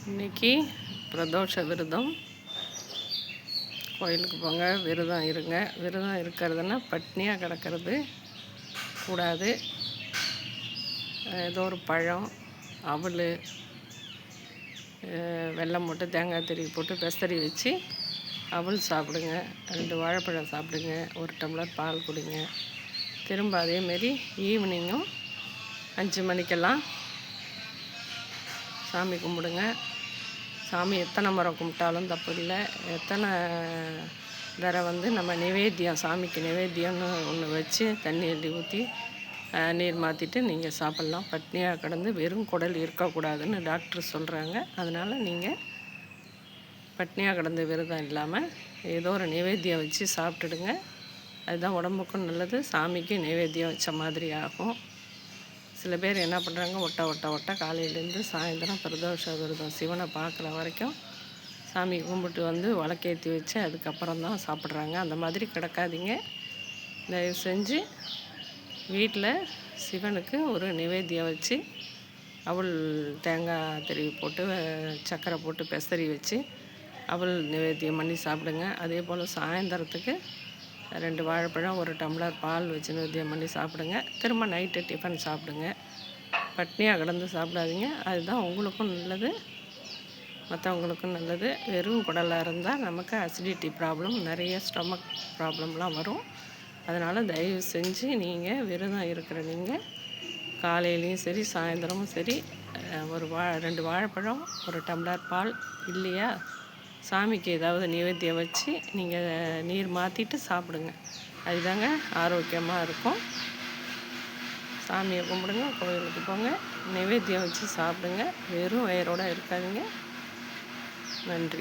இன்றைக்கி பிரதோஷ விரதம். கோயிலுக்கு போங்க, விரதம் இருங்க. விரதம் இருக்கிறதுனா பட்னியாக கிடக்கிறது கூடாது. ஏதோ ஒரு பழம், அவல், வெல்லம் போட்டு தேங்காய் திருவி போட்டு பெசரி வச்சு அவல் சாப்பிடுங்க. 2 வாழைப்பழம் சாப்பிடுங்க. 1 டம்ளர் பால் குடிங்க. திரும்ப அதேமாரி ஈவினிங்கும் 5 மணிக்கெல்லாம் சாமி கும்பிடுங்க. சாமி எத்தனை முறை கும்பிட்டாலும் தப்பு இல்லை. எத்தனை தடவை நம்ம நிவேத்தியம், சாமிக்கு நிவேத்தியம்னு ஒன்று வச்சு தண்ணி அள்ளி ஊற்றி நீர் மாற்றிட்டு நீங்கள் சாப்பிட்லாம். பட்னியாக கிடந்து வெறும் குடல் இருக்கக்கூடாதுன்னு டாக்டர் சொல்கிறாங்க. அதனால் நீங்கள் பட்னியாக கிடந்து விரதம் இல்லாமல் ஏதோ ஒரு நிவேத்தியம் வச்சு சாப்பிட்டுடுங்க. அதுதான் உடம்புக்கும் நல்லது, சாமிக்கு நிவேத்தியம் வச்ச மாதிரி ஆகும். சில பேர் என்ன பண்ணுறாங்க, ஒட்ட காலையிலேருந்து சாயந்தரம் பிரதோஷ விரதம் சிவனை பார்க்குற வரைக்கும் சாமி கும்பிட்டு வந்து விளக்கேற்றி வச்சு அதுக்கப்புறம் தான் சாப்பிட்றாங்க. அந்த மாதிரி கிடக்காதீங்க. தயவு செஞ்சு வீட்டில் சிவனுக்கு ஒரு நிவேத்தியம் வச்சு அவல் தேங்காய் திருவி போட்டு சர்க்கரை போட்டு பெசரி வச்சு அவல் நிவேத்தியம் பண்ணி சாப்பிடுங்க. அதே போல் சாயந்தரத்துக்கு 2 வாழைப்பழம், 1 டம்ளர் பால் வச்சு நிவேத்தியம் பண்ணி சாப்பிடுங்க. திரும்ப நைட்டு டிஃபன் சாப்பிடுங்க. பட்னியாக கிடந்து சாப்பிடாதீங்க. அதுதான் உங்களுக்கும் நல்லது, மற்றவங்களுக்கும் நல்லது. வெறும் குடலாக இருந்தால் நமக்கு அசிடிட்டி ப்ராப்ளம், நிறைய ஸ்டொமக் ப்ராப்ளம்லாம் வரும். அதனால் தயவு செஞ்சு நீங்கள் விரதம் இருக்கிற நீங்கள் காலையிலையும் சரி சாயந்தரமும் சரி 2 வாழைப்பழம், 1 டம்ளர் பால் இல்லையா, சாமிக்கு ஏதாவது நிவேத்தியம் வச்சு நீங்கள் நீர் மாற்றிட்டு சாப்பிடுங்க. அதுதாங்க ஆரோக்கியமாக இருக்கும். சாமியை கும்பிடுங்க, கோயிலுக்கு போங்க, நிவேத்தியம் வச்சு சாப்பிடுங்க. வெறும் வயிறோடு இருக்காதீங்க. நன்றி.